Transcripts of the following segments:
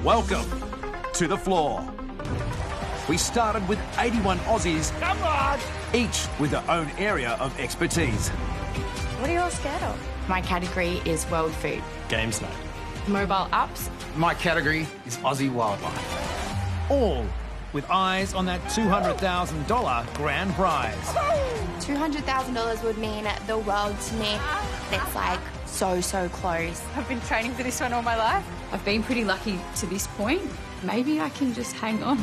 Welcome to the floor. We started with 81 Aussies, Come on! each with their own area of expertise. What are you all scared of? My category is world food. Games night. Mobile apps. My category is Aussie wildlife. All with eyes on that $200,000 grand prize. $200,000 would mean the world to me. It's like so close. I've been training for this one all my life. I've been pretty lucky to this point. Maybe I can just hang on.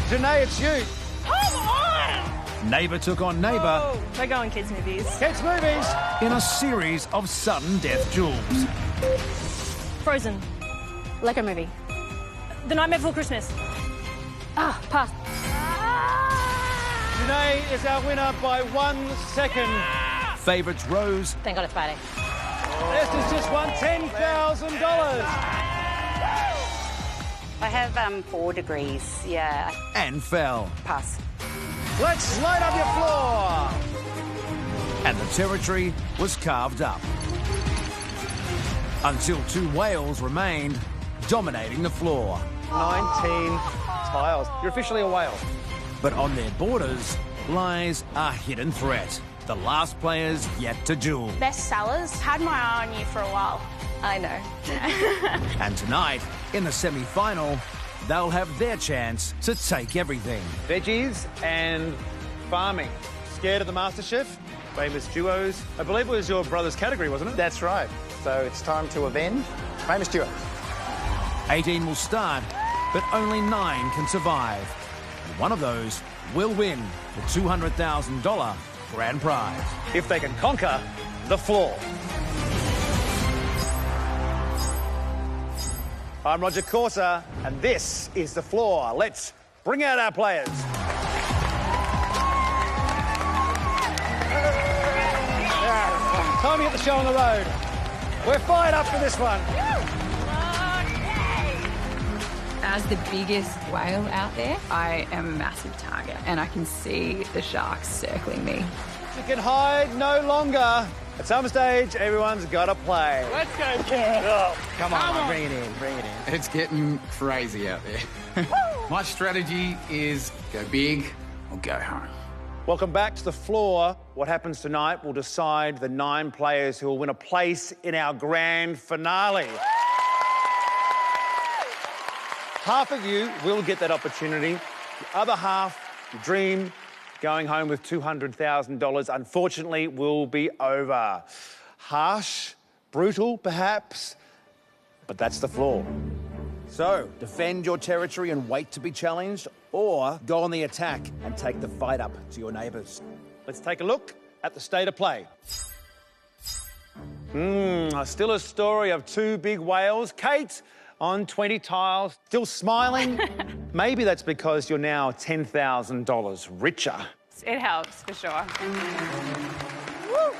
Janae, it's you. Come on! Neighbour took on neighbour Oh, we're going kids' movies. Kids movies. in a series of sudden death duels. Frozen. Lego movie. The Nightmare Before Christmas. Ah, pass. Janae is our winner by 1 second. Favourites rose Thank God it's Friday. This has just won $10,000. I have 4 degrees, yeah. and fell. Pass. Let's light up your floor. And the territory was carved up. Until 2 whales remained, dominating the floor. 19 tiles. You're officially a whale. But on their borders lies a hidden threat. The last players yet to duel. Best sellers. Had my eye on you for a while. I know. And tonight, in the semi-final, they'll have their chance to take everything. Veggies and farming. Scared of the MasterChef? Famous duos. I believe it was your brother's category, wasn't it? That's right. So it's time to avenge famous duo. 18 will start, but only 9 can survive. And one of those will win the $200,000 grand prize. If they can conquer the floor. I'm Roger Corser, and this is the floor. Let's bring out our players. Time to get the show on the road. We're fired up for this one. As the biggest whale out there, I am a massive target, and I can see the sharks circling me. You can hide no longer. At some stage, everyone's got to play. Let's go, kid. Come on, bring it in, bring it in. It's getting crazy out there. My strategy is go big or go home. Welcome back to the floor. What happens tonight will decide the 9 players who will win a place in our grand finale. Half of you will get that opportunity. The other half, you dream going home with $200,000, unfortunately, will be over. Harsh, brutal, perhaps, but that's the floor. So, defend your territory and wait to be challenged, or go on the attack and take the fight up to your neighbours. Let's take a look at the state of play. Still a story of 2 big whales. Kate on 20 tiles, still smiling. Maybe that's because you're now $10,000 richer. It helps, for sure. Woo.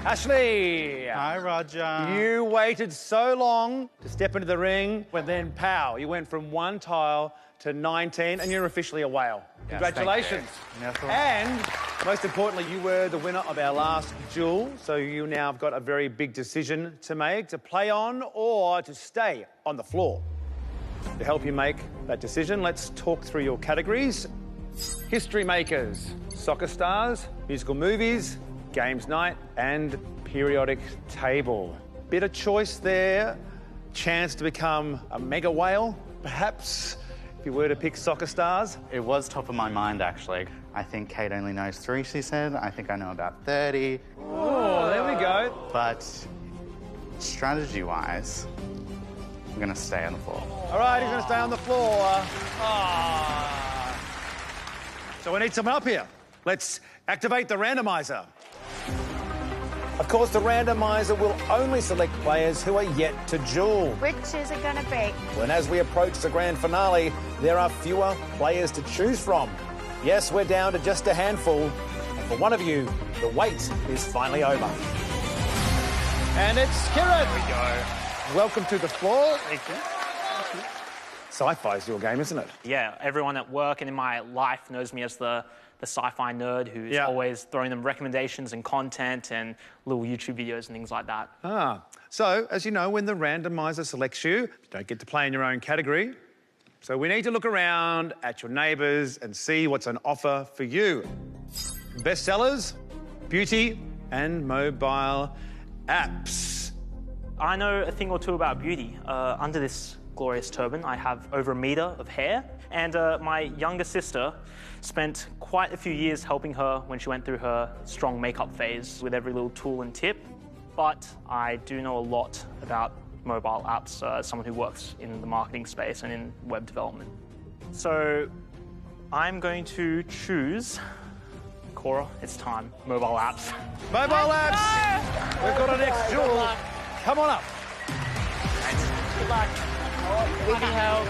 Ashley. Hi, Roger. You waited so long to step into the ring, but then, pow, you went from 1 tile to 19, and you're officially a whale. Yes, Congratulations. thank you. And, most importantly, you were the winner of our last duel, so you now have got a very big decision to make, to play on or to stay on the floor. To help you make that decision, let's talk through your categories. History makers, soccer stars, musical movies, games night, and periodic table. Bit of choice there. Chance to become a mega whale, perhaps, if you were to pick soccer stars. It was top of my mind, actually. I think Kate only knows 3, she said. I think I know about 30. Oh, there we go. But strategy-wise, I'm going to stay on the floor. All right, he's going to stay on the floor. Ah. So we need someone up here. Let's activate the randomizer. Of course, the randomizer will only select players who are yet to duel. Which is it going to be? And as we approach the grand finale, there are fewer players to choose from. Yes, we're down to just a handful. And for one of you, the wait is finally over. And it's Kieran. There we go. Welcome to the floor. Thank you. Sci-fi's your game, isn't it? Yeah, everyone at work and in my life knows me as the the sci-fi nerd who's always throwing them recommendations and content and little YouTube videos and things like that. So, as you know, when the randomizer selects you, you don't get to play in your own category. So we need to look around at your neighbours and see what's on offer for you. Bestsellers, beauty, and mobile apps. I know a thing or two about beauty. Under this glorious turban, I have over 1 metre of hair, and my younger sister spent quite a few years helping her when she went through her strong makeup phase with every little tool and tip. But I do know a lot about mobile apps, as someone who works in the marketing space and in web development. So I'm going to choose, Cora, it's time, mobile apps. Mobile apps! We've got our next jewel. Come on up. Good luck. We can help.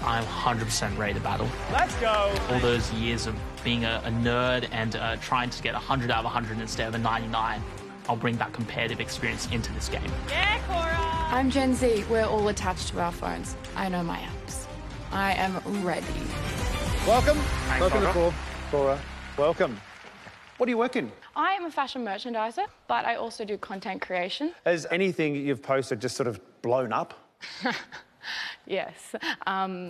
I'm 100% ready to battle. Let's go. All those years of being a nerd and trying to get 100 out of 100 instead of a 99, I'll bring that competitive experience into this game. Yeah, Cora. I'm Gen Z. We're all attached to our phones. I know my apps. I am ready. Welcome. Thanks, Welcome to Cora. Cora. Welcome. What do you work in? I am a fashion merchandiser, but I also do content creation. Has anything you've posted just sort of blown up? Yes.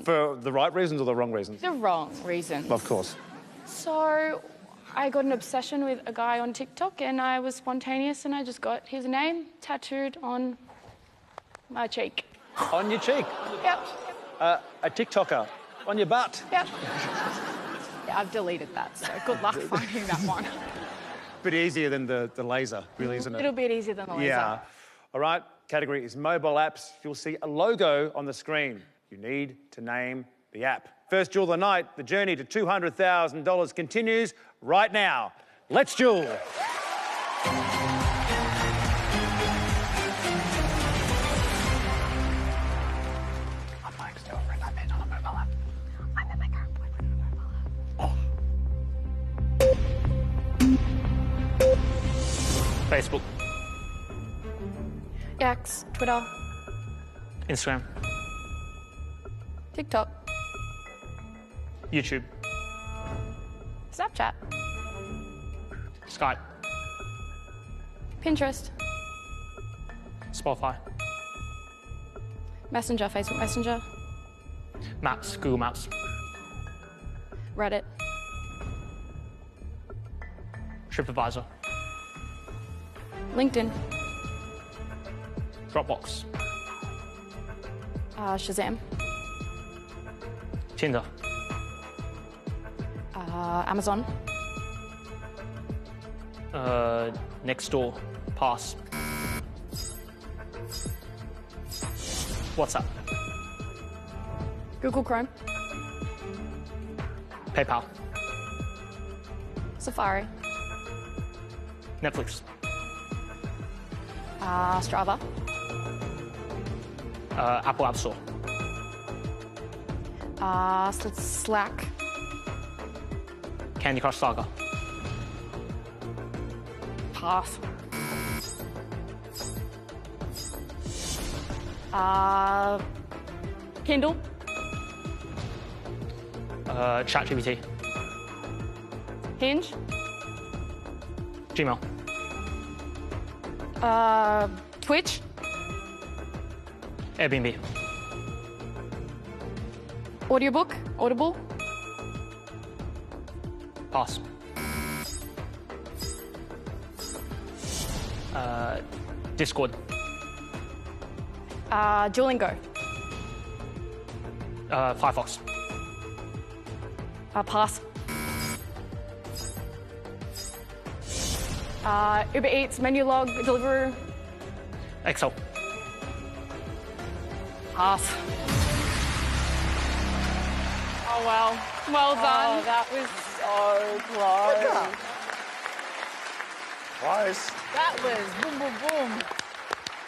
For the right reasons or the wrong reasons? The wrong reason. Of course. So I got an obsession with a guy on TikTok and I was spontaneous and I just got his name tattooed on my cheek. On your cheek? Yep. A TikToker on your butt? Yep. Yeah, I've deleted that, so good luck finding that one. Bit easier than the laser, really, isn't it? A little bit easier than the laser. Yeah. All right, category is mobile apps. You'll see a logo on the screen. You need to name the app. First jewel of the night, the journey to $200,000 continues right now. Let's jewel. Facebook, X, Twitter, Instagram, TikTok, YouTube, Snapchat, Skype, Pinterest, Spotify, Messenger, Facebook Messenger, Maps, Google Maps, Reddit, TripAdvisor, LinkedIn, Dropbox, Shazam, Tinder, Amazon, Nextdoor, Pass, WhatsApp, Google Chrome, PayPal, Safari, Netflix, Strava, Apple App Store, Slack, Candy Crush Saga, Pass, Kindle, ChatGPT, Hinge, Gmail, Twitch, Airbnb, Audiobook, Audible, Pass, Discord, Duolingo, Firefox, Pass, Uber Eats, Menulog, Deliveroo, Excel, Pass. Oh, well. Well done. Oh, that was so close. Close. That was boom, boom, boom.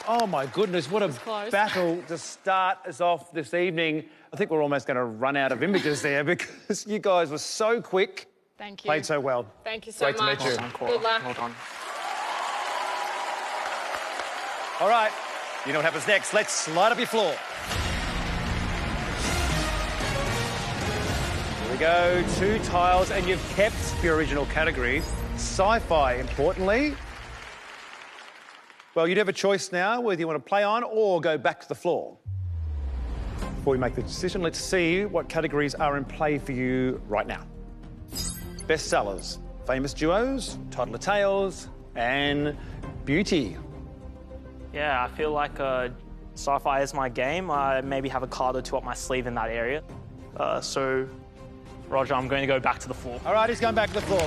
Oh, my goodness, what a close. battle to start us off this evening. I think we're almost going to run out of images there because you guys were so quick. Thank you. Played so well. Thank you so Great to much. meet you. Well done, Cora. Good luck. Well done. All right, you know what happens next. Let's slide up your floor. Here we we go. 2 tiles, and you've kept your original category, sci-fi, importantly. Well, you'd have a choice now whether you want to play on or go back to the floor. Before we make the decision, let's see what categories are in play for you right now. Bestsellers, famous duos, title of tales, and beauty. Yeah, I feel like sci-fi is my game. I maybe have a card or 2 up my sleeve in that area. So, Roger, I'm going to go back to the floor. All right, he's going back to the floor.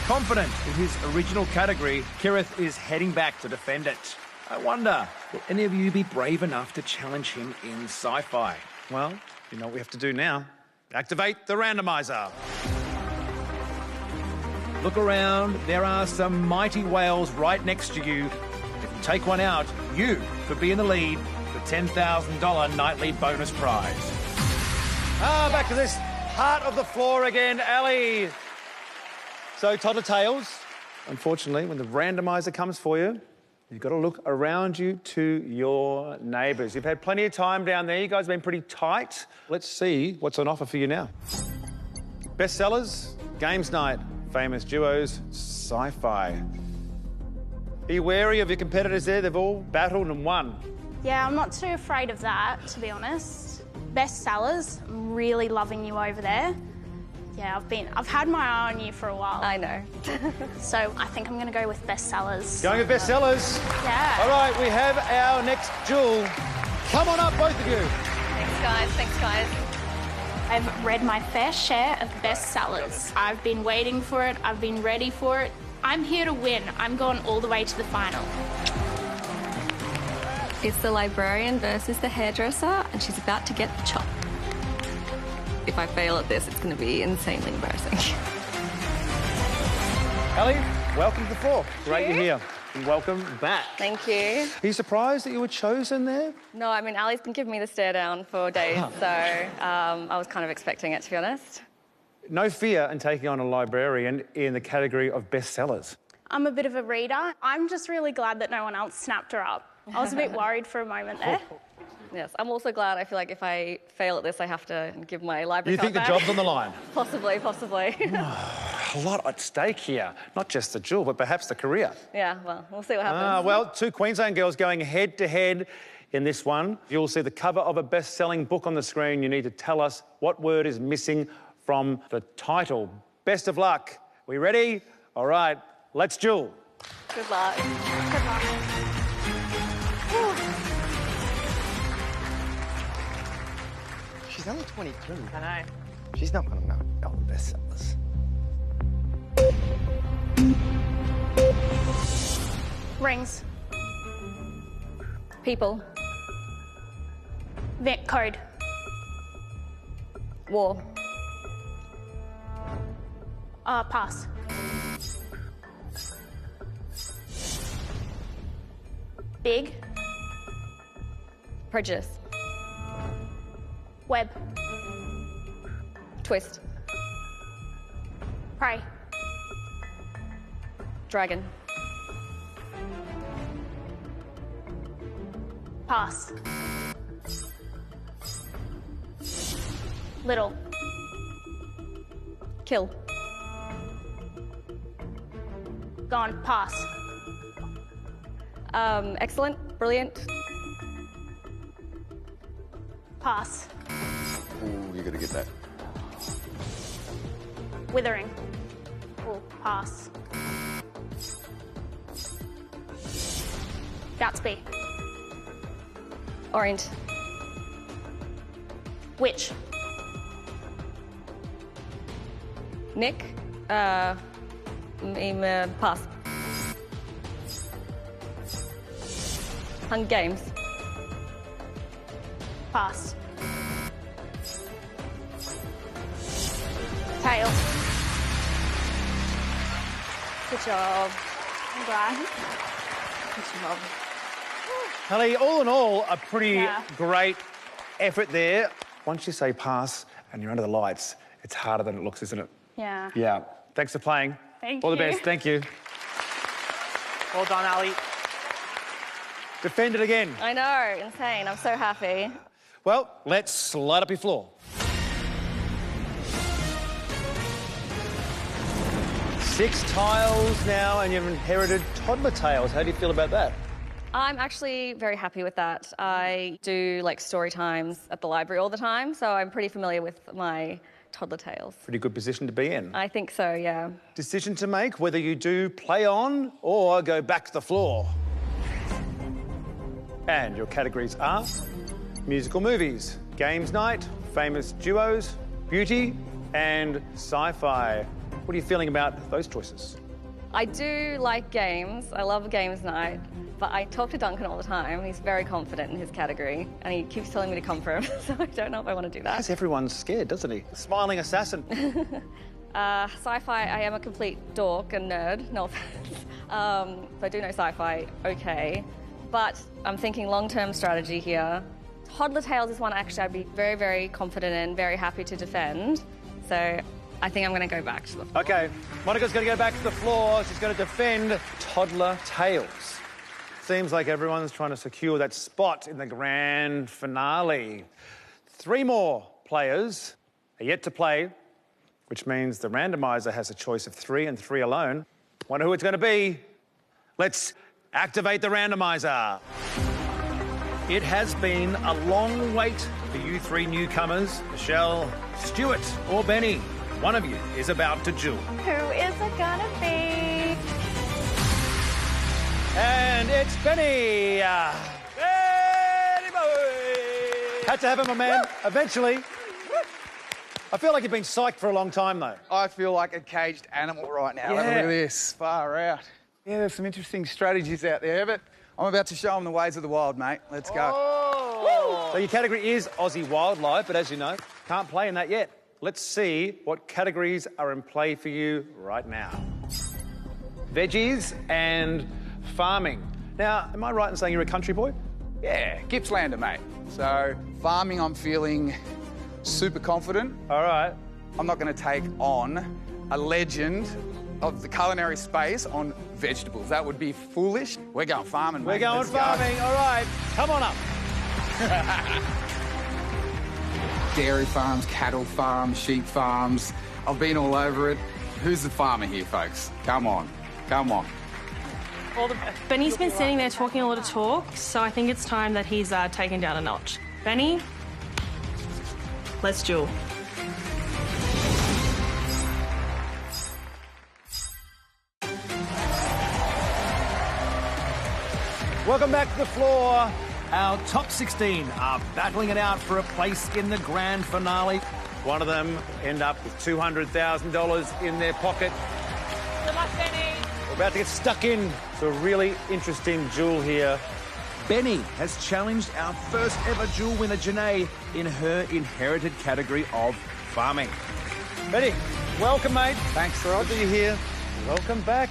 Confident in his original category, Kirith is heading back to defend it. I wonder, will any of you be brave enough to challenge him in sci-fi? Well, you know what we have to do now. Activate the randomizer. Look around, there are some mighty whales right next to you. If you take one out, you could be in the lead for $10,000 nightly bonus prize. Back to this part of the floor again, Ali. So, Toddler Tales, unfortunately, when the randomizer comes for you, you've got to look around you to your neighbours. You've had plenty of time down there. You guys have been pretty tight. Let's see what's on offer for you now. Bestsellers, games night, famous duos, sci-fi. Be wary of your competitors there. They've all battled and won. Yeah, I'm not too afraid of that, to be honest. Bestsellers, I'm really loving you over there. Yeah, I've had my eye on you for a while. I know. So I think I'm going to go with bestsellers. Going with bestsellers? Yeah. All right, we have our next jewel. Come on up, both of you. Thanks, guys. Thanks, guys. I've read my fair share of bestsellers. I've been waiting for it. I've been ready for it. I'm here to win. I'm going all the way to the final. It's the librarian versus the hairdresser, and she's about to get the chop. If I fail at this, it's going to be insanely embarrassing. Ali, welcome to the floor. Great you're here. And welcome back. Thank you. Are you surprised that you were chosen there? No, I mean, Ali's been giving me the stare down for days, so I was kind of expecting it, to be honest. No fear in taking on a librarian in the category of bestsellers. I'm a bit of a reader. I'm just really glad that no one else snapped her up. I was a bit worried for a moment there. Yes, I'm also glad. I feel like if I fail at this, I have to give my library You think card the back. job's on the line? Possibly. A lot at stake here. Not just the jewel, but perhaps the career. Yeah, well, we'll see what happens. Well, 2 Queensland girls going head-to-head in this one. You'll see the cover of a best-selling book on the screen. You need to tell us what word is missing from the title. Best of luck. We ready? All right, let's jewel. Good luck. Good luck. She's only 22. I know. She's not going to know all the bestsellers. Rings. People. Code. War. Pass. Big. Prejudice. Web. Twist. Prey. Dragon. Pass. Little. Kill. Gone. Pass. Excellent. Brilliant. Pass. Ooh, you got to get that. Withering. Oh, pass. Gatsby. Orange. Witch. Nick. Pass. Hunger Games. Pass. Tail. Good job. I'm glad. Good job. Ali, all in all, a pretty Yeah. great effort there. Once you say pass and you're under the lights, it's harder than it looks, isn't it? Yeah. Yeah. Thanks for playing. Thank All the you. best. Thank you. Well done, Ali. Defend it again. I know, insane. I'm so happy. Well, let's light up your floor. 6 tiles now, and you've inherited toddler tales. How do you feel about that? I'm actually very happy with that. I do like story times at the library all the time, so I'm pretty familiar with my toddler tales. Pretty good position to be in. I think so, yeah. Decision to make whether you do play on or go back to the floor. And your categories are musical movies, games night, famous duos, beauty, and sci-fi. What are you feeling about those choices? I do like games. I love games night. But I talk to Duncan all the time. He's very confident in his category, and he keeps telling me to come for him, so I don't know if I want to do that. Has everyone scared, doesn't he? Smiling assassin. Sci-fi, I am a complete dork and nerd, no offense. So I do know sci-fi okay. But I'm thinking long-term strategy here. Toddler Tales is one actually I'd be very, very confident in, very happy to defend. So I think I'm going to go back to the floor. OK, Monica's going to go back to the floor. She's going to defend Toddler Tales. Seems like everyone's trying to secure that spot in the grand finale. 3 more players are yet to play, which means the randomiser has a choice of 3 and 3 alone. Wonder who it's going to be. Let's activate the randomiser. It has been a long wait for you 3 newcomers. Michelle, Stuart, or Benny. One of you is about to duel. Who is it gonna be? And it's Benny. Benny boy. Had to have him, my man. Eventually. I feel like you've been psyched for a long time, though. I feel like a caged animal right now. Yeah. Have a look at this. Far out. Yeah, there's some interesting strategies out there, but I'm about to show them the ways of the wild, mate. Let's go. Oh. So your category is Aussie wildlife, but as you know, can't play in that yet. Let's see what categories are in play for you right now. Veggies and farming. Now, am I right in saying you're a country boy? Yeah, Gippslander, mate. So farming, I'm feeling super confident. All right. I'm not going to take on a legend of the culinary space on vegetables. That would be foolish. We're going farming, mate. We're going Let's farming. Go. All right. Come on up. Dairy farms, cattle farms, sheep farms. I've been all over it. Who's the farmer here, folks? Come on. Come on. Benny's been standing there talking a lot of talk, so I think it's time that he's taken down a notch. Benny, let's duel. Welcome back to the floor. Our top 16 are battling it out for a place in the grand finale. One of them end up with $200,000 in their pocket. Good luck, Benny. We're about to get stuck in to a really interesting duel here. Benny has challenged our first ever duel winner, Janae, in her inherited category of farming. Benny, welcome, mate. Thanks, Rod. Good that you're here. Welcome back.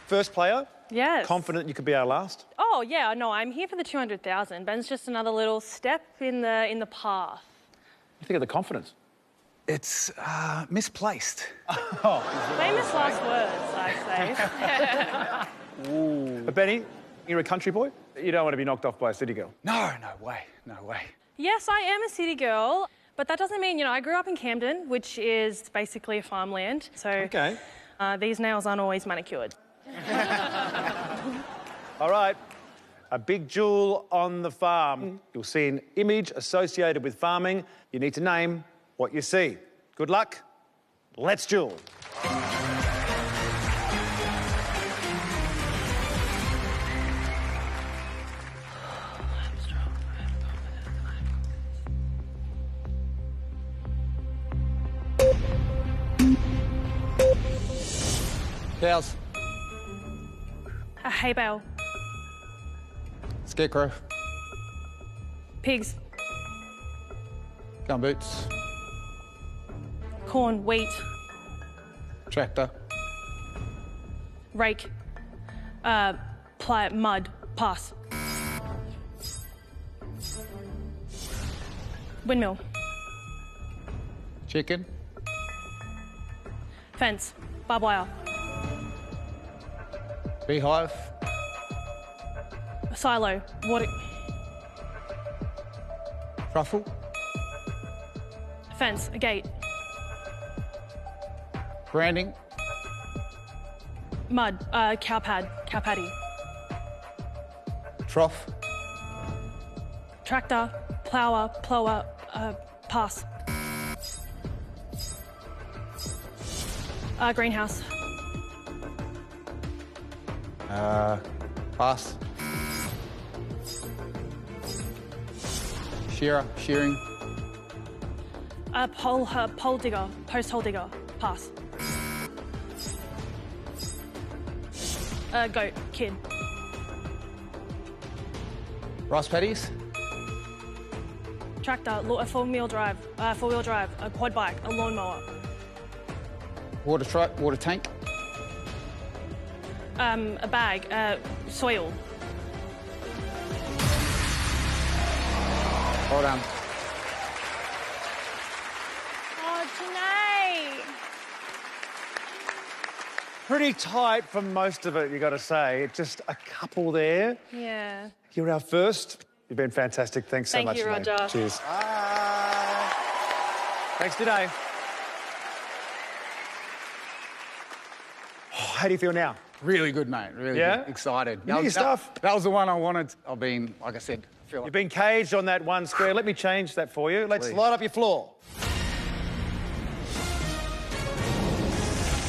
First player. Yes. Confident you could be our last? Oh, yeah, no, I'm here for the 200,000. Ben's just another little step in the path. What do you think of the confidence? It's misplaced. Famous last words, I say. Ooh. But Benny, you're a country boy? You don't want to be knocked off by a city girl? No, no way, no way. Yes, I am a city girl, but that doesn't mean, I grew up in Camden, which is basically a farmland. So okay. These nails aren't always manicured. All right. A big duel on the farm. You'll see an image associated with farming. You need to name what you see. Good luck. Let's duel. Cows. A hay bale. Scarecrow. Pigs. Gumboots. Corn, wheat. Tractor. Rake. Mud. Pass. Windmill. Chicken. Fence. Barbed wire. Beehive. A silo. Water. Truffle. Fence. A gate. Branding. Mud. Cow patty. Trough. Tractor. Plower. Pass. Greenhouse. Pass. Shearing. Pole digger. Post hole digger. Pass. Goat. Kid. Rice paddies. Tractor. Four-wheel drive. A quad bike. A lawnmower. Water truck. Water tank. A bag. Soil. Well done. Oh, Janae. Pretty tight for most of it, you got to say. Just a couple there. Yeah. You're our first. You've been fantastic. Thanks so Thank much, you, Janae. Roger. Cheers. Bye. Thanks, Janae. How do you feel now? Really good, mate. Really Yeah? good. Excited. You know your stuff. That was the one I wanted. I've been, like I said, feel like... You've been caged on that one square. Let me change that for you. Let's Please. light up your floor.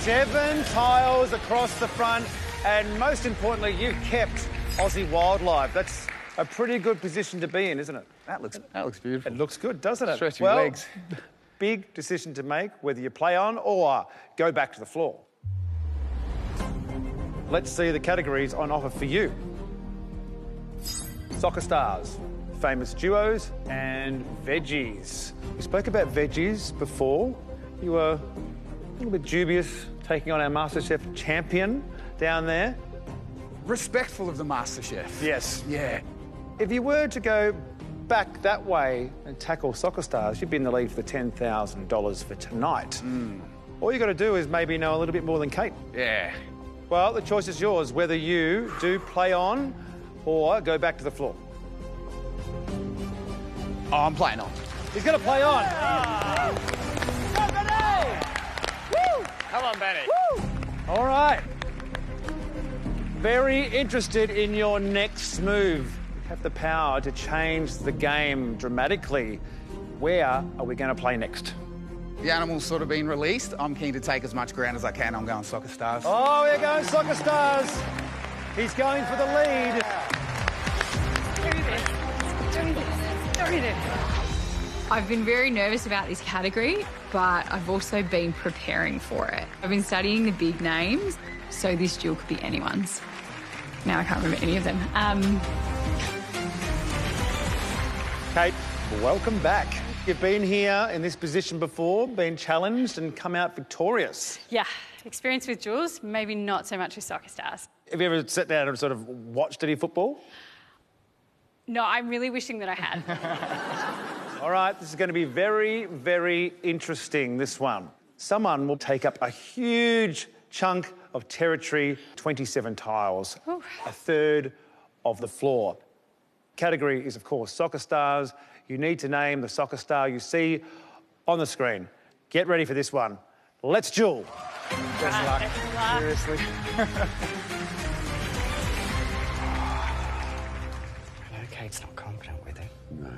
7 tiles across the front, and most importantly, you've kept Aussie wildlife. That's a pretty good position to be in, isn't it? That looks beautiful. It looks good, doesn't it? Stretch your legs. Big decision to make, whether you play on or go back to the floor. Let's see the categories on offer for you. Soccer stars, famous duos, and veggies. We spoke about veggies before. You were a little bit dubious taking on our MasterChef champion down there. Respectful of the MasterChef. Yes. Yeah. If you were to go back that way and tackle soccer stars, you'd be in the lead for the $10,000 for tonight. All you got to do is maybe know a little bit more than Kate. Yeah. Well, the choice is yours, whether you do play on or go back to the floor. Oh, I'm playing on. He's going to play on. Come on, Benny. All right. Very interested in your next move. You have the power to change the game dramatically. Where are we going to play next? The animal's sort of been released. I'm keen to take as much ground as I can. I'm going soccer stars. Oh, we're going soccer stars. He's going for the lead. I've been very nervous about this category, but I've also been preparing for it. I've been studying the big names, so this duel could be anyone's. Now I can't remember any of them. Kate, welcome back. You've been here in this position before, been challenged and come out victorious. Yeah, experience with duels, maybe not so much with soccer stars. Have you ever sat down and sort of watched any football? No, I'm really wishing that I had. All right, this is going to be very, very interesting, this one. Someone will take up a huge chunk of territory, 27 tiles, a third of the floor. Category is, of course, soccer stars. You need to name the soccer star you see on the screen. Get ready for this one. Let's duel. Best luck. Seriously. I know Kate's not confident with it. No.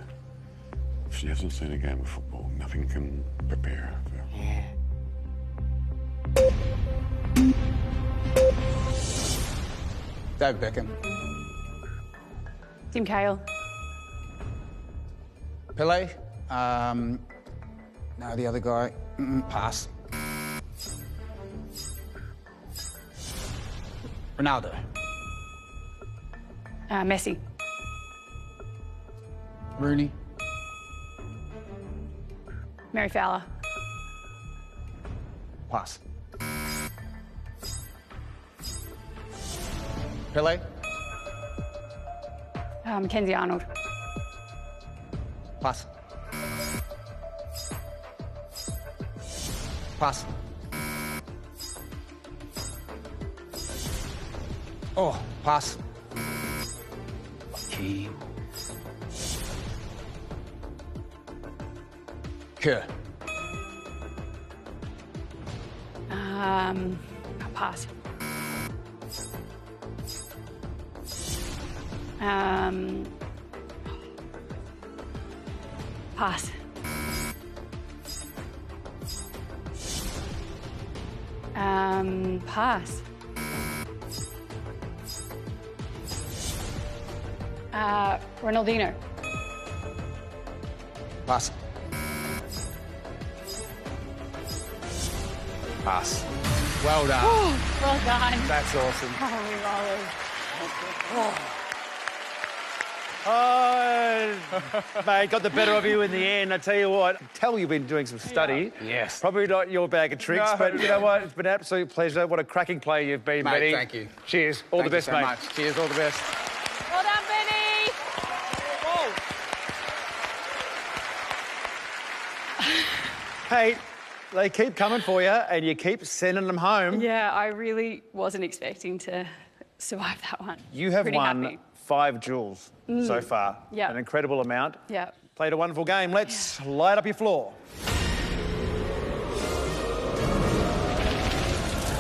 If she hasn't seen a game of football, nothing can prepare her for... Yeah. David Beckham. Tim Cahill. Pele. No, the other guy. Pass. Ronaldo. Messi. Rooney. Mary Fowler. Pass. Pele. Mackenzie Arnold. Pass. Pass. Oh, pass. Keane. Kerr. Pass. Pass. Pass. Ronaldinho. Pass. Pass. Well done. Well done. That's awesome. Holy moly. Oh, mate, got the better of you in the end. I tell you what, tell you've been doing some study. Yeah. Yes. Probably not your bag of tricks, No. but you know what? It's been an absolute pleasure. What a cracking player you've been, Mate, Benny. thank you. Cheers. All Thank the you best, so mate. much. Cheers. All the best. Well done, Benny. Hey, they keep coming for you, and you keep sending them home. Yeah, I really wasn't expecting to survive that one. You have Pretty won happy. 5 jewels so far. Yeah. An incredible amount. Yeah. Played a wonderful game. Let's light up your floor.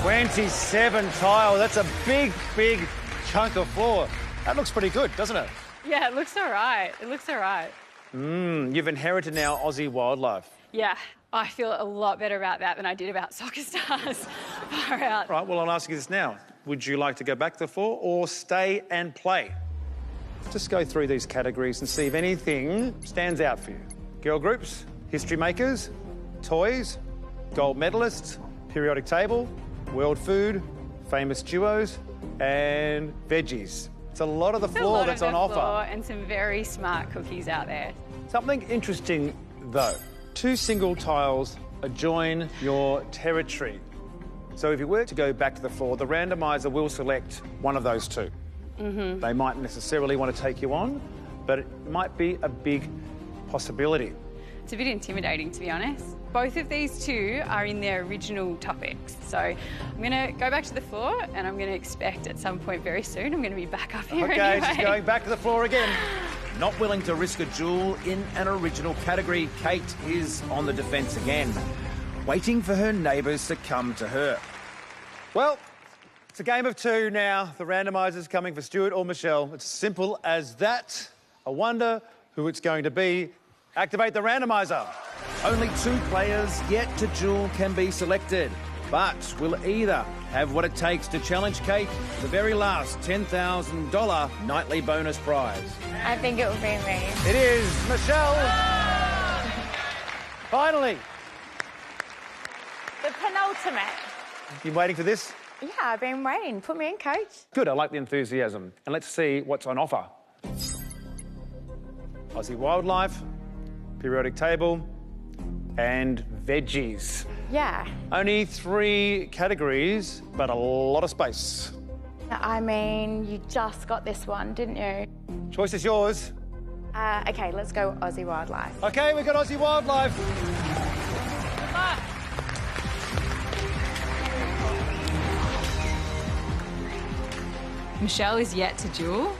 27 tile. That's a big, big chunk of floor. That looks pretty good, doesn't it? Yeah, it looks all right. It looks all right. You've inherited now Aussie wildlife. Yeah, I feel a lot better about that than I did about soccer stars. Far out. Right, well, I'll ask you this now. Would you like to go back to the floor or stay and play? Just go through these categories and see if anything stands out for you. Girl groups, history makers, toys, gold medalists, periodic table, world food, famous duos, and veggies. It's a lot of the floor that's on offer. And some very smart cookies out there. Something interesting, though. 2 single tiles adjoin your territory. So if you were to go back to the floor, the randomiser will select one of those 2. They might necessarily want to take you on, but it might be a big possibility. It's a bit intimidating, to be honest. Both of these 2 are in their original topics. So I'm going to go back to the floor and I'm going to expect at some point very soon I'm going to be back up here Okay, anyway. she's going back to the floor again. Not willing to risk a jewel in an original category, Kate is on the defence again, waiting for her neighbours to come to her. Well, it's a game of 2 now. The randomiser's coming for Stuart or Michelle. It's simple as that. I wonder who it's going to be. Activate the randomiser. Only 2 players yet to jewel can be selected, but will either have what it takes to challenge Kate to the very last $10,000 nightly bonus prize. I think it will be me. It is Michelle. Finally. The penultimate. You waiting for this? Yeah, I've been waiting. Put me in, coach. Good, I like the enthusiasm. And let's see what's on offer. Aussie wildlife, periodic table, and veggies. Yeah. Only 3 categories, but a lot of space. I mean, you just got this one, didn't you? Choice is yours. Okay, let's go Aussie wildlife. Okay, we've got Aussie wildlife. Michelle is yet to duel,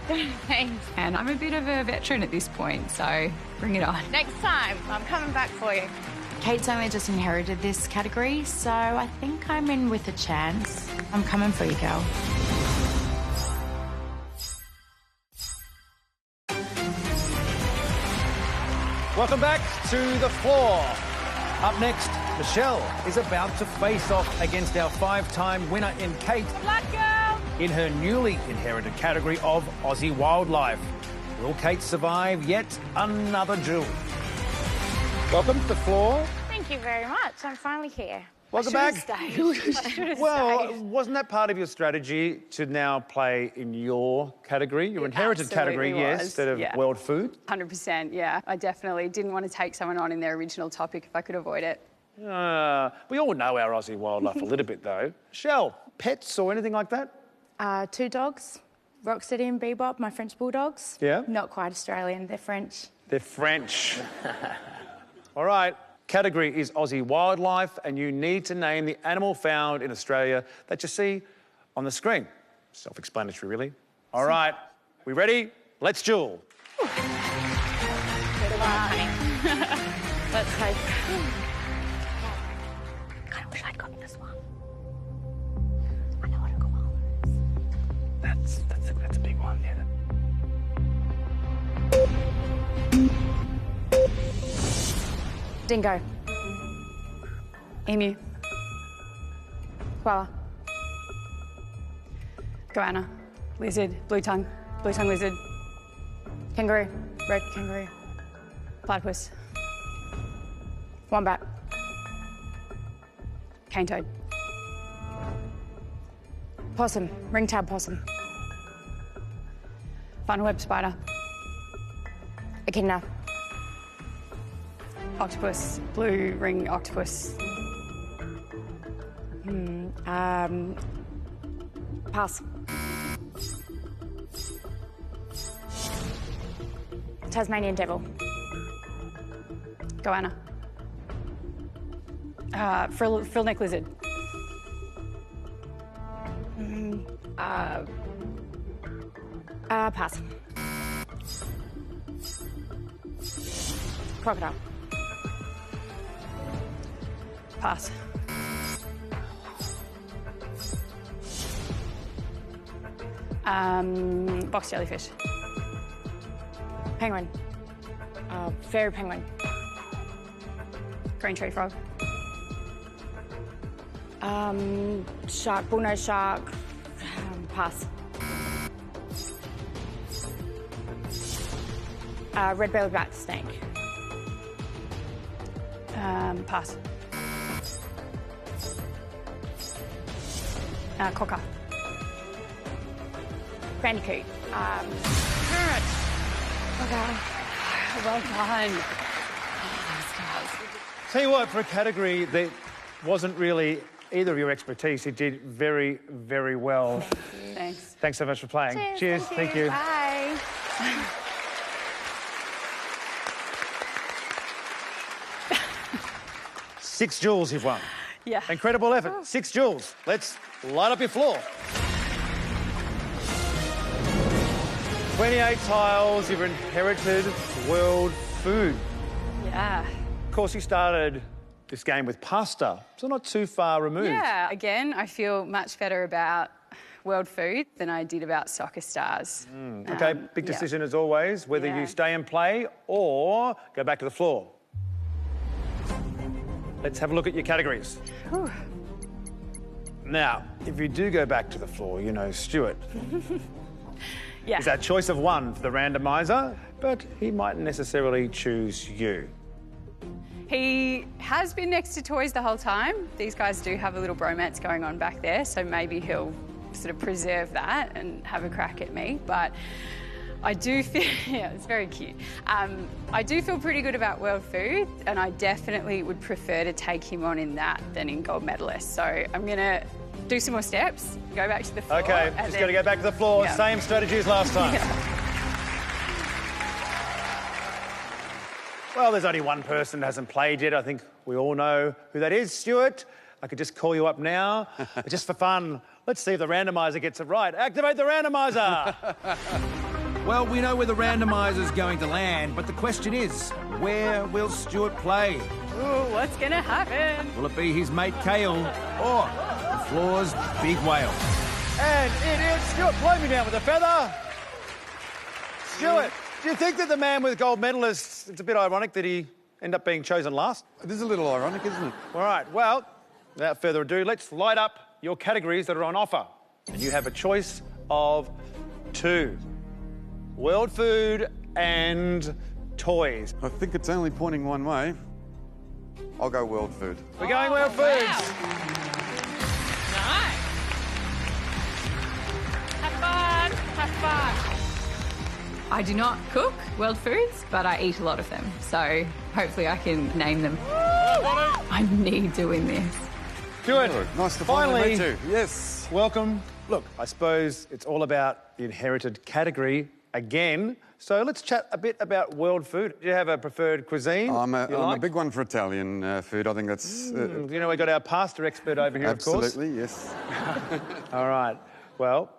Thanks. and I'm a bit of a veteran at this point, so bring it on. Next time, I'm coming back for you. Kate's only just inherited this category, so I think I'm in with a chance. I'm coming for you, girl. Welcome back to the floor. Up next, Michelle is about to face off against our 5-time winner in Kate Luck, girl! in her newly inherited category of Aussie wildlife. Will Kate survive yet another jewel? Welcome to the floor. Thank you very much. I'm finally here. Welcome I back. should've stayed. I should've Well, stayed. wasn't that part of your strategy to now play in your category, your inherited category, absolutely yes, was, instead of yeah. world food? 100%, yeah. I definitely didn't want to take someone on in their original topic if I could avoid it. We all know our Aussie wildlife a little bit, though. Michelle, pets or anything like that? 2 dogs, Rocksteady and Bebop, my French bulldogs. Yeah? Not quite Australian, they're French. They're French. All right. Category is Aussie wildlife, and you need to name the animal found in Australia that you see on the screen. Self-explanatory, really. All right. We ready? Let's duel. Let's hope. I kind of wish I'd gotten this one. I know what a koala is. That's a big one, yeah. Dingo. Emu. Koala. Goanna. Lizard. Blue tongue lizard. Kangaroo. Red kangaroo. Platypus. Wombat. Cane toad. Possum. Ring-tailed possum. Funnel-web spider. Echidna. Octopus. Blue ring octopus. Pass. Tasmanian devil. Goanna. Frill-neck lizard. Pass. Crocodile. Pass. Box jellyfish. Penguin. Fairy penguin. Green tree frog. Shark. Bullnose shark. Pass. Red-bellied bat snake. Pass. Quokka. Bandicoot. Parrot. Okay. Well done. Tell you what, for a category that wasn't really either of your expertise, you did very, very well. Thanks. Thanks so much for playing. Cheers. Thank you. Bye. 6 joules you've won. Yeah. Incredible effort. 6 joules. Let's light up your floor. 28 tiles. You've inherited world food. Yeah. Of course, you started this game with pasta, so not too far removed. Yeah. Again, I feel much better about world food than I did about soccer stars. Okay, big decision as always, whether you stay and play or go back to the floor. Let's have a look at your categories. Whew. Now, if you do go back to the floor, you know Stuart. Yeah. Is that choice of one for the randomiser, but he mightn't necessarily choose you. He has been next to toys the whole time. These guys do have a little bromance going on back there, so maybe he'll sort of preserve that and have a crack at me. But I do feel, yeah, it's very cute. I do feel pretty good about world food, and I definitely would prefer to take him on in that than in gold medalist. So I'm gonna do some more steps, go back to the floor. Okay, just got to go back to the floor. Yeah. Same strategy as last time. Yeah. Well, there's only one person that hasn't played yet. I think we all know who that is, Stuart. I could just call you up now. But just for fun, let's see if the randomiser gets it right. Activate the randomiser! Well, we know where the randomiser's going to land, but the question is, where will Stuart play? Ooh, what's gonna happen? Will it be his mate Kale or the floor's big whale? And it is Stuart. Blow me down with a feather. Stuart, do you think that the man with gold medalists, it's a bit ironic that he ended up being chosen last? It is a little ironic, isn't it? All right, well, without further ado, let's light up your categories that are on offer. And you have a choice of 2. World food and toys. I think it's only pointing one way. I'll go world food. We're going world foods. Nice. Have fun. Have fun. I do not cook world foods, but I eat a lot of them. So hopefully I can name them. I need to win this. Good. Oh, nice to Finally meet you. Yes. Welcome. Look, I suppose it's all about the inherited category again. So let's chat a bit about world food. Do you have a preferred cuisine? I'm you a like? big one for Italian food. I think that's... You know, we got our pasta expert over here, of course. Absolutely, yes. All right. Well,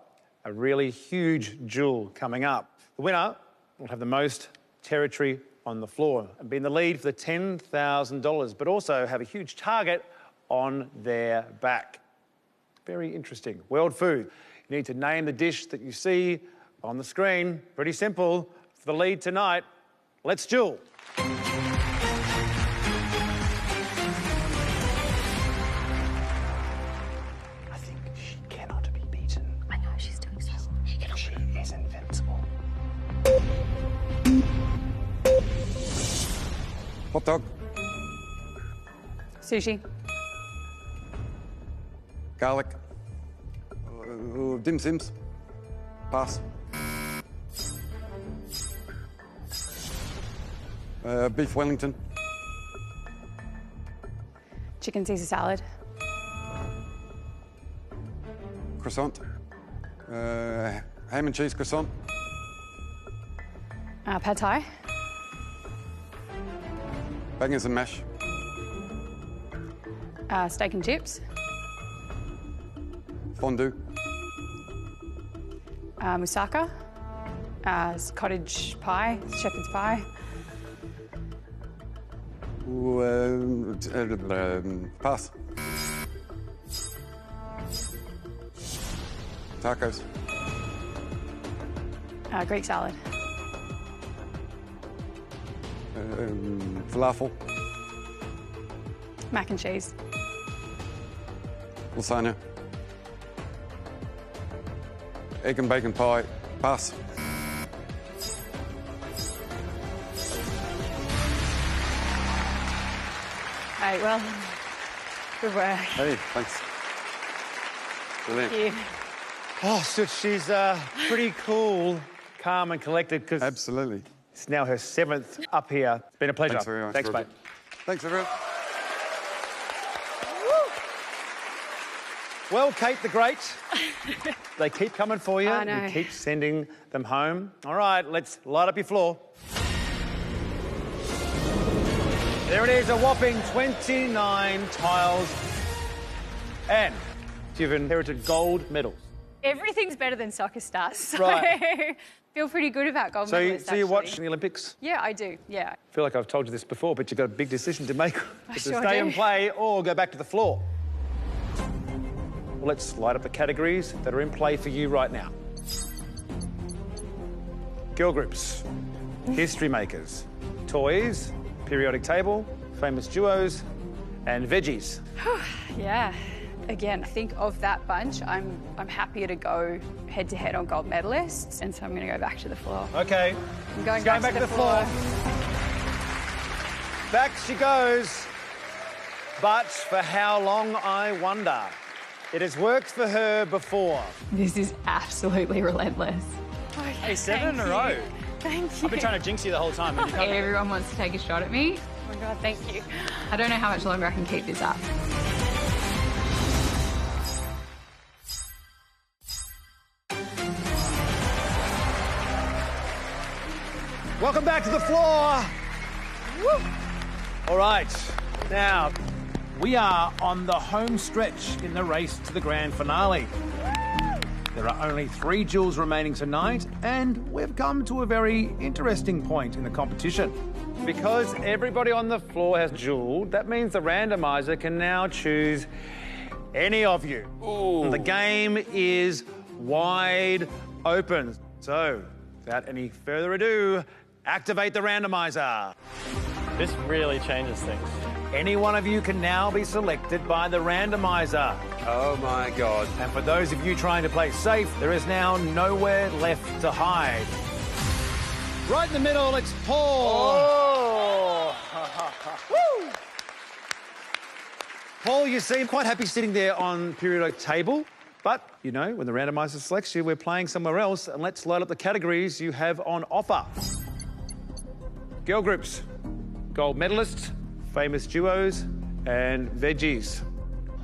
a really huge jewel coming up. The winner will have the most territory on the floor and be in the lead for the $10,000, but also have a huge target on their back. Very interesting. World food. You need to name the dish that you see on the screen. Pretty simple. For the lead tonight, let's duel. I think she cannot be beaten. I know, she's doing so well. She is invincible. Hot dog. Sushi. Garlic. Dim Sims. Pass. Beef Wellington. Chicken Caesar salad. Croissant. Ham and cheese croissant. Pad Thai. Bangers and mash. Steak and chips. Fondue. Moussaka. Cottage pie. Shepherd's pie. Pass. Tacos. Greek salad. Falafel. Mac and cheese. Lasagna. Egg and bacon pie. Pass. Right, well, good work. Hey, thanks. Brilliant. Thank you. Oh, so she's pretty cool, calm and collected because... Absolutely. It's now her 7th up here. It's been a pleasure. Thanks very much, Thanks, Roger. mate. Thanks, everyone. Well, Kate the Great, they keep coming for you. I know. You keep sending them home. All right, let's light up your floor. There it is, a whopping 29 tiles. And you've inherited gold medals. Everything's better than soccer stars. So Right. feel pretty good about gold So medalists, you actually. watch the Olympics? Yeah, I do, yeah. I feel like I've told you this before, but you've got a big decision to make. I To sure stay do. and play or go back to the floor. Well, let's light up the categories that are in play for you right now. Girl groups, history makers, toys, periodic table, famous duos, and veggies. Yeah. Again, I think of that bunch, I'm happier to go head-to-head on gold medalists, and so I'm going to go back to the floor. Okay. I'm going She's back, going to the floor. Back she goes. But for how long, I wonder? It has worked for her before. This is absolutely relentless. Hey, 7 in a row. Thank you. I've been trying to jinx you the whole time. And you can't- Everyone wants to take a shot at me. Oh my God, thank you. I don't know how much longer I can keep this up. Welcome back to the floor. Woo. All right, now we are on the home stretch in the race to the grand finale. There are only 3 duels remaining tonight, and we've come to a very interesting point in the competition. Because everybody on the floor has dueled, that means the randomizer can now choose any of you. The game is wide open. So, without any further ado, activate the randomizer. This really changes things. Any one of you can now be selected by the randomizer. Oh my God. And for those of you trying to play safe, there is now nowhere left to hide. Right in the middle, it's Paul. Oh! Woo! Paul, you seem quite happy sitting there on periodic table. But, you know, when the randomizer selects you, we're playing somewhere else. And let's load up the categories you have on offer. Girl groups, gold medalists, famous duos, and veggies.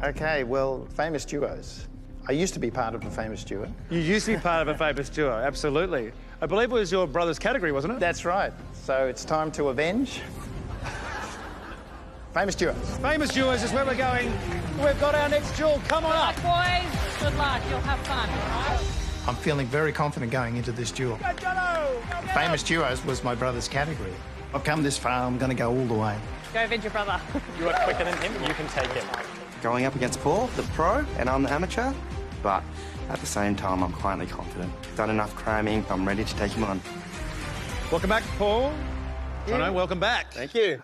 Okay, well, famous duos. I used to be part of a famous duo. You used to be part of a famous duo, absolutely. I believe it was your brother's category, wasn't it? That's right. So it's time to avenge. Famous duos. Famous duos is where we're going. We've got our next duel. Come on up. Boys, good luck. You'll have fun, all right? I'm feeling very confident going into this duel. Famous duos was my brother's category. I've come this far, I'm going to go all the way. Go avenge your brother. You are quicker than him, you can take him. going up against Paul, the pro, and I'm the amateur, but at the same time, I'm quietly confident. Done enough cramming, I'm ready to take him on. Welcome back, Paul. Jono, welcome back. Thank you.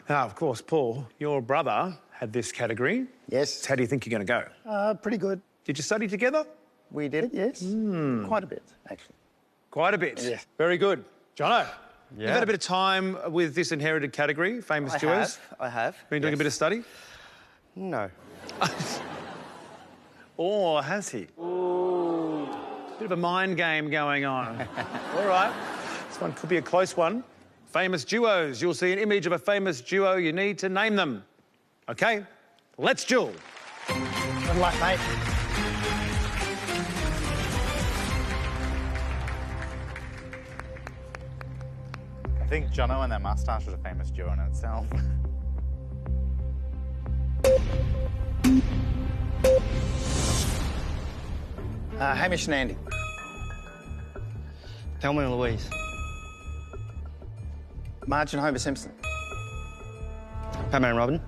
Now, of course, Paul, your brother had this category. Yes. How do you think you're going to go? Pretty good. Did you study together? We did, yes. Quite a bit, actually. Quite a bit. Yes. Very good. Jono, Yeah. you've had a bit of time with this inherited category, famous duos. I have. Been doing a bit of study? No. Or has he? Ooh. Bit of a mind game going on. All right. This one could be a close one. Famous duos. You'll see an image of a famous duo. You need to name them. OK, let's duel. Good luck, mate. I think Jono and their moustache is a famous duo in itself. Hamish and Andy. Thelma and Louise. Marge and Homer Simpson. Batman and Robin.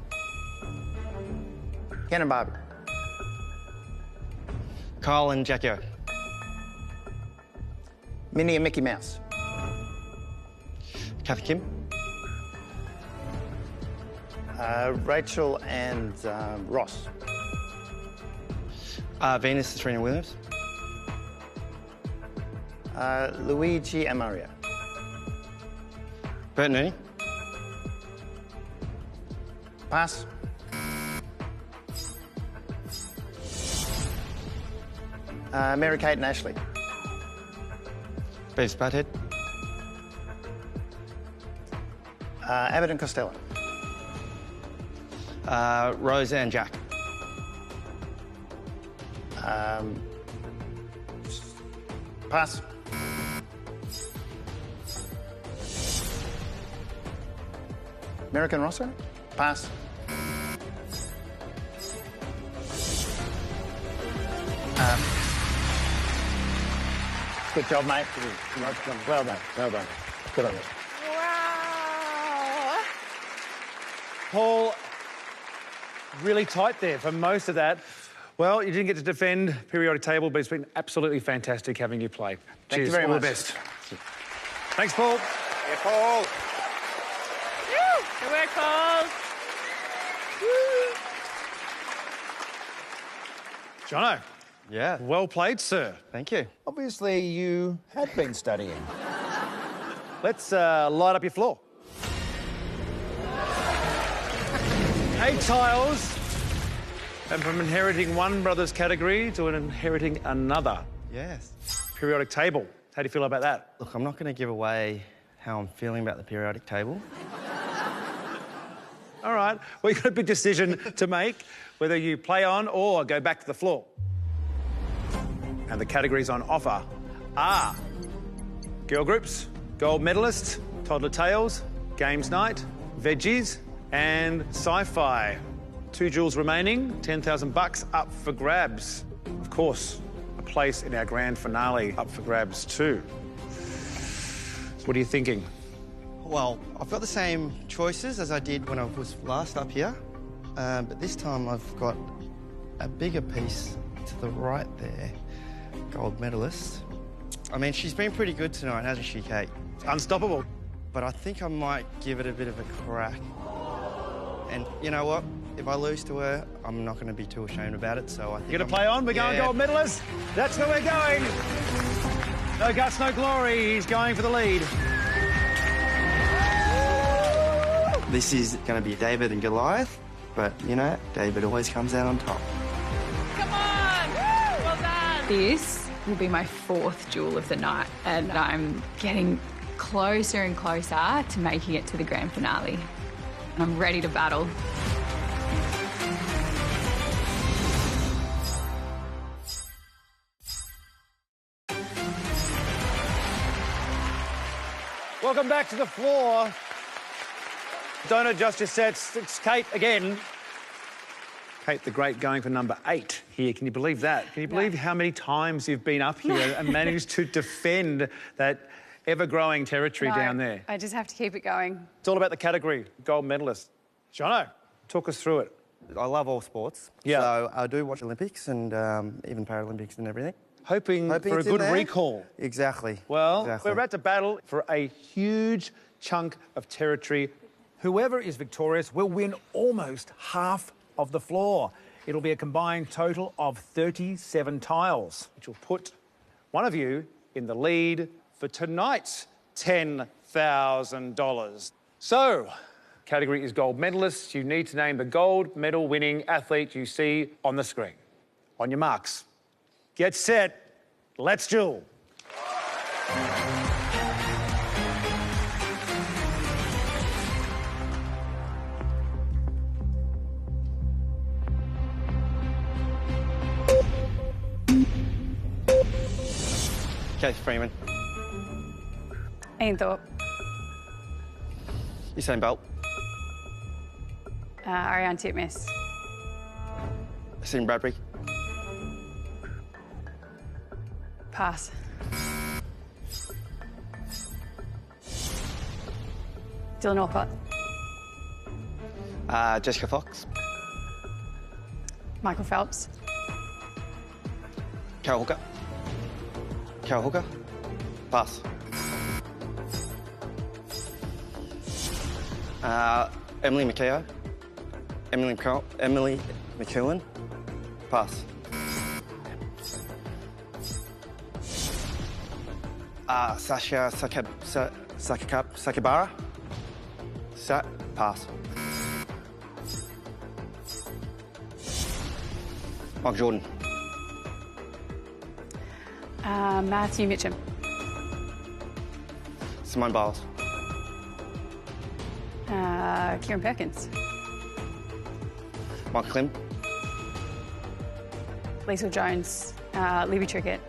Ken and Barbie. Kyle and Jackie O. Minnie and Mickey Mouse. Kathy Kim. Rachel and Ross. Venus and Serena Williams. Luigi and Mario. Bert and Ernie. Pass. Mary Kate and Ashley. Beavis Butthead. Abbott and Costello. Rose and Jack. Pass. American Rosso? Pass. Good job, mate. Well done. Well done. Good on you. Wow. Paul, really tight there for most of that. Well, you didn't get to defend periodic table, but it's been absolutely fantastic having you play. Thank Cheers. you very All much. the best. Thanks, Paul. Yeah, Paul. Good work, Paul. Jono. Yeah. Well played, sir. Thank you. Obviously, you had been studying. Let's light up your floor. 8 tiles. And from inheriting one brother's category to inheriting another. Yes. Periodic table. How do you feel about that? Look, I'm not going to give away how I'm feeling about the periodic table. All right. Well, you've got a big decision to make, whether you play on or go back to the floor. And the categories on offer are girl groups, gold medalist, toddler tales, games night, veggies, and sci-fi. 2 jewels remaining, 10,000 bucks up for grabs. Of course, a place in our grand finale up for grabs too. So what are you thinking? Well, I've got the same choices as I did when I was last up here, but this time I've got a bigger piece to the right there, gold medalist. I mean, she's been pretty good tonight, hasn't she, Kate? Unstoppable. But I think I might give it a bit of a crack. And you know what? If I lose to her, I'm not going to be too ashamed about it, so I think You're going to play on? We're going gold medalist? That's where we're going. No guts, no glory. He's going for the lead. This is going to be David and Goliath, but, you know, David always comes out on top. Come on! Well done! This will be my 4th duel of the night, and I'm getting closer and closer to making it to the grand finale. And I'm ready to battle. Welcome back to the floor. Don't adjust your sets. It's Kate again. Kate the Great going for number 8 here. Can you believe that? Can you believe how many times you've been up here and managed to defend that ever-growing territory No, down there? I just have to keep it going. It's all about the category, gold medalist. Jono, talk us through it. I love all sports. Yeah. So I do watch Olympics and even Paralympics and everything. Hoping for a it's in good there. recall. Exactly. Well, exactly. we're about to battle for a huge chunk of territory. Whoever is victorious will win almost half of the floor. It'll be a combined total of 37 tiles, which will put one of you in the lead for tonight's $10,000. So, category is gold medalists. You need to name the gold medal winning athlete you see on the screen. On your marks, get set, let's duel. Keith Freeman. Ian Thorpe. Usain Bolt. Ariane Titmus. Sim Bradbury. Pass. Dylan Alcott. Jessica Fox. Michael Phelps. Carol Hooker. Carol Hooker. Pass. Emily McKeown. Emily McKeown. Pass. Sasha Sakabara. Pass. Mark Jordan. Matthew Mitchum. Simone Biles. Kieran Perkins. Mike Klim. Lisa Jones. Libby Trickett.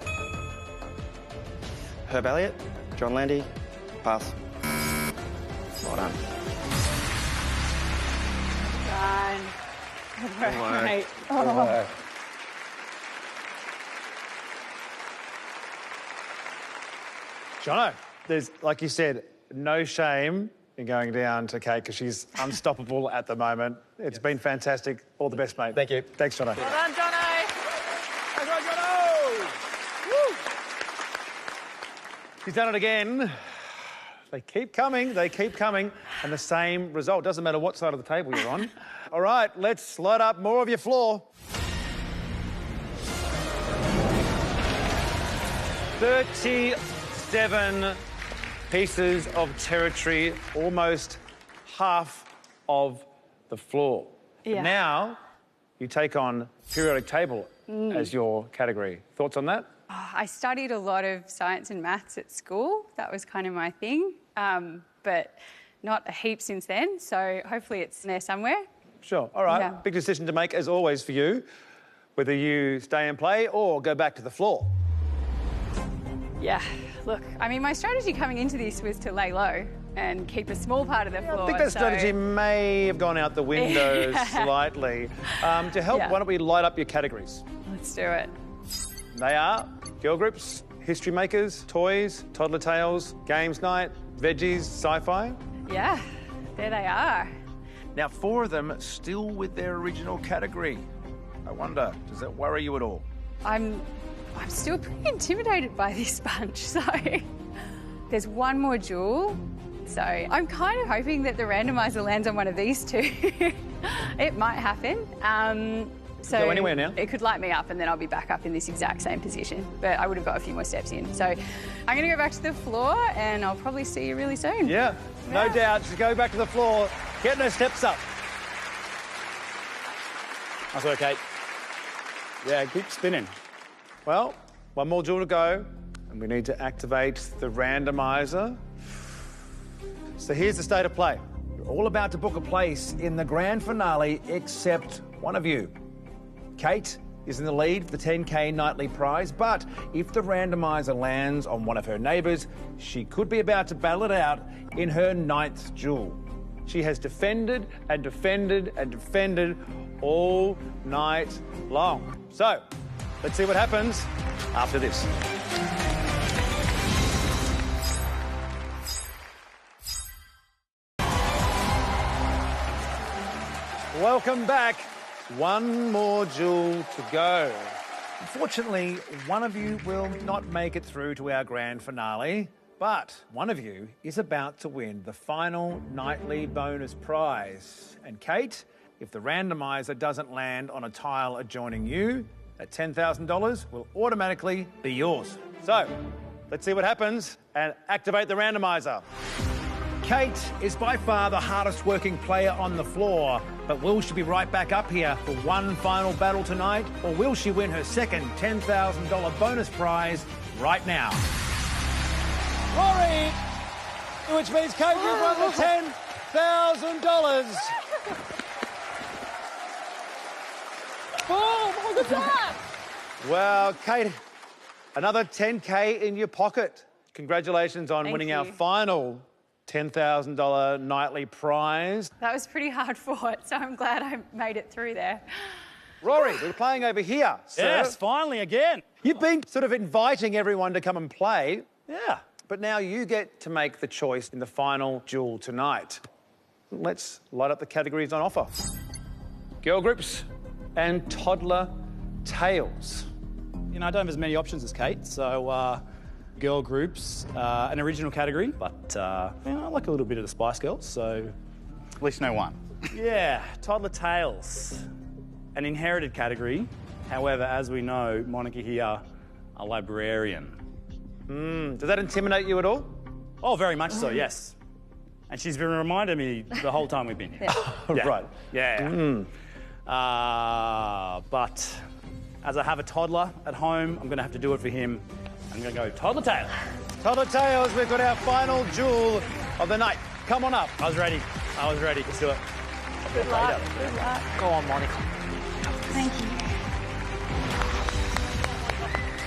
Herb Elliott. John Landy. Pass. Well done. Done. Good work. Right. Good work. Jono, there's, like you said, no shame in going down to Kate because she's unstoppable at the moment. It's been fantastic. All the best, mate. Thank you. Thanks, Jono. Well done, Jono. That's right, Jono! Woo! She's done it again. They keep coming, and the same result. Doesn't matter what side of the table you're on. All right, let's load up more of your floor. 37 pieces of territory, almost half of the floor. Yeah. Now, you take on periodic table as your category. Thoughts on that? I studied a lot of science and maths at school. That was kind of my thing, but not a heap since then. So hopefully it's in there somewhere. Sure. All right. Yeah. Big decision to make, as always, for you, whether you stay and play or go back to the floor. Yeah, look, I mean, my strategy coming into this was to lay low and keep a small part of the floor. I think that strategy may have gone out the window slightly. To help, why don't we light up your categories? Let's do it. They are girl groups, history makers, toys, toddler tales, games night, veggies, sci-fi. Yeah, there they are. Now, 4 of them still with their original category. I wonder, does that worry you at all? I'm still pretty intimidated by this bunch, so there's one more jewel. So I'm kind of hoping that the randomizer lands on one of these two. It might happen. So go anywhere now. It could light me up and then I'll be back up in this exact same position. But I would have got a few more steps in. So I'm going to go back to the floor and I'll probably see you really soon. Yeah, no doubt. Just go back to the floor. Get those steps up. That's okay. Yeah, keep spinning. Well, one more jewel to go, and we need to activate the randomizer. So here's the state of play. You're all about to book a place in the grand finale, except one of you. Kate is in the lead for the 10K nightly prize, but if the randomizer lands on one of her neighbours, she could be about to battle it out in her 9th jewel. She has defended and defended and defended all night long. So, let's see what happens after this. Welcome back One more jewel to go. Unfortunately, one of you will not make it through to our grand finale, but one of you is about to win the final nightly bonus prize. And Kate, if the randomizer doesn't land on a tile adjoining you, that $10,000 will automatically be yours. So, let's see what happens and activate the randomizer. Kate is by far the hardest working player on the floor, but will she be right back up here for one final battle tonight, or will she win her second $10,000 bonus prize right now? Rory! Which means Kate, you've won the $10,000. Oh, look at that! Wow, Kate, another 10K in your pocket. Congratulations on winning our final $10,000 nightly prize. That was pretty hard fought, so I'm glad I made it through there. Rory, we're playing over here, sir. Yes, finally again. You've been sort of inviting everyone to come and play. Yeah. But now you get to make the choice in the final duel tonight. Let's light up the categories on offer. Girl groups and toddler tales. You know, I don't have as many options as Kate, so girl groups, an original category, but you know, I like a little bit of the Spice Girls, so... At least no one. Yeah, toddler tales, an inherited category. However, as we know, Monica here, a librarian. Does that intimidate you at all? Oh, very much so, yes. And she's been reminding me the whole time we've been here. Yeah. Right. Yeah. But as I have a toddler at home, I'm going to have to do it for him. I'm going to go toddler tale. Toddler tales, we've got our final jewel of the night. Come on up. I was ready. Let's do it. Good luck. Good luck. Go on, Monica. Thank you.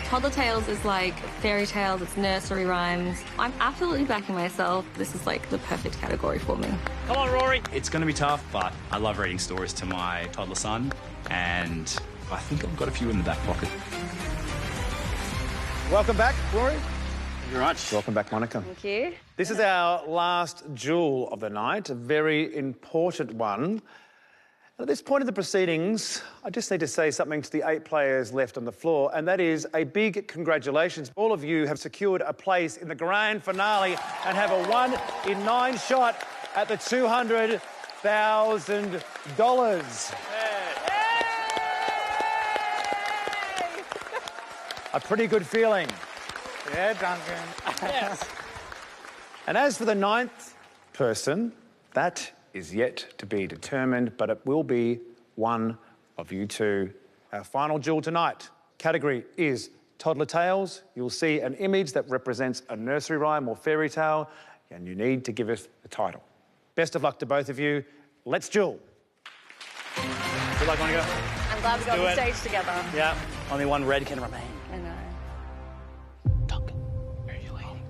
Toddler tales is like fairy tales, it's nursery rhymes. I'm absolutely backing myself. This is like the perfect category for me. Come on, Rory. It's going to be tough, but I love reading stories to my toddler son, and I think I've got a few in the back pocket. Welcome back, Rory. Thank you very much. Welcome back, Monica. Thank you. This is our last jewel of the night, a very important one. At this point in the proceedings, I just need to say something to the 8 players left on the floor, and that is a big congratulations. All of you have secured a place in the grand finale and have a 1 in 9 shot at the $200,000. A pretty good feeling. Yeah, Duncan. Yes. And as for the 9th person, that is yet to be determined, but it will be one of you two. Our final jewel tonight. Category is toddler tales. You'll see an image that represents a nursery rhyme or fairy tale, and you need to give us the title. Best of luck to both of you. Let's duel. Good luck, Monica. I'm glad we got the stage together. Yeah, only one red can remain. I know. Where are you leaning?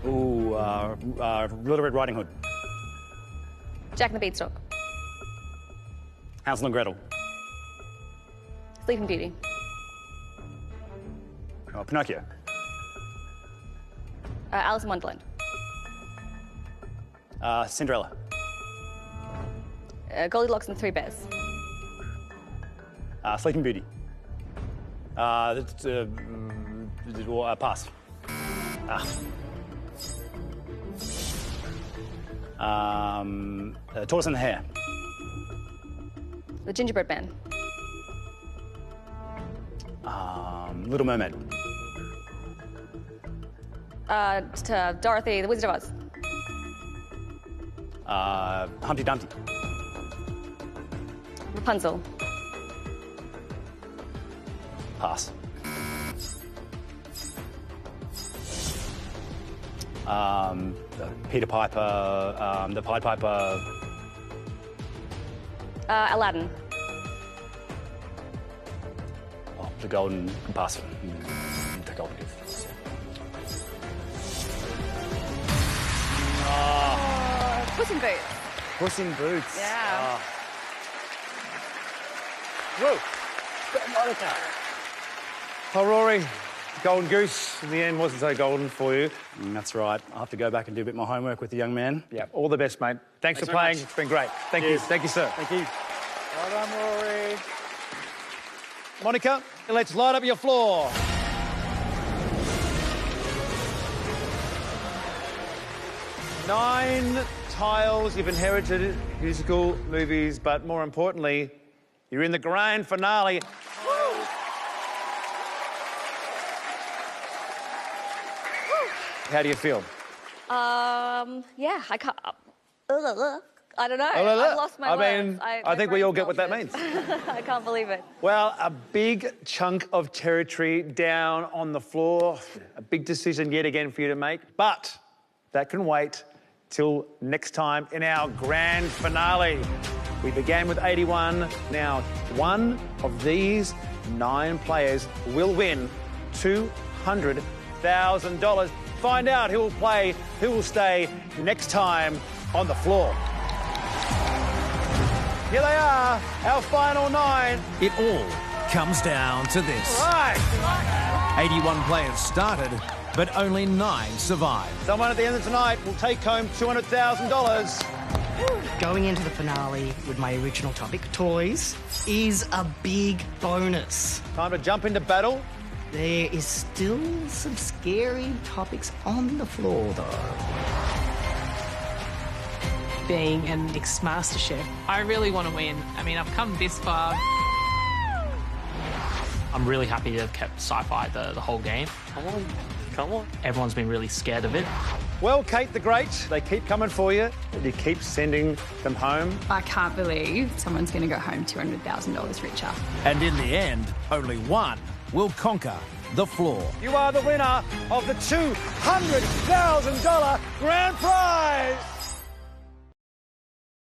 Ooh, Little Red Riding Hood. Jack and the Beanstalk. Hansel and Gretel. Sleeping Beauty. Pinocchio. Alice in Wonderland. Cinderella. Goldilocks and the Three Bears. Sleeping Beauty. Pass. Tortoise and the Hare. The Gingerbread Man. Little Mermaid. Dorothy, the Wizard of Oz. Humpty Dumpty. Rapunzel. Pass. Peter Piper, the Pied Piper. Aladdin. Oh, the Golden Pass. The Golden Gift. Puss in Boots. Puss in Boots. Yeah. Whoa. Monica. Oh, Rory, golden goose in the end wasn't so golden for you. That's right. I'll have to go back and do a bit more homework with the young man. Yeah, all the best, mate. Thanks for very playing. much. It's been great. Thank you. Cheers. Thank you, sir. Thank you. Well done, Rory. Monica, let's light up your floor. Nine tiles. You've inherited musical movies, but more importantly, you're in the grand finale. How do you feel? Yeah, I can't. I don't know. I've lost my words. I think we all get what that means. I can't believe it. Well, a big chunk of territory down on the floor. A big decision yet again for you to make. But that can wait till next time in our grand finale. We began with 81. Now, one of these 9 players will win $200,000. Find out who will play, who will stay next time on the floor. Here they are, our final 9. It all comes down to this. Right. 81 players started, but only 9 survived. Someone at the end of tonight will take home $200,000. Going into the finale with my original topic, toys, is a big bonus. Time to jump into battle. There is still some scary topics on the floor, though. Being an ex-master chef, I really want to win. I mean, I've come this far. I'm really happy to have kept sci-fi the whole game. Come on. Everyone's been really scared of it. Well, Kate the Great, they keep coming for you. You keep sending them home. I can't believe someone's going to go home $200,000 richer. And in the end, only one will conquer the floor. You are the winner of the $200,000 grand prize.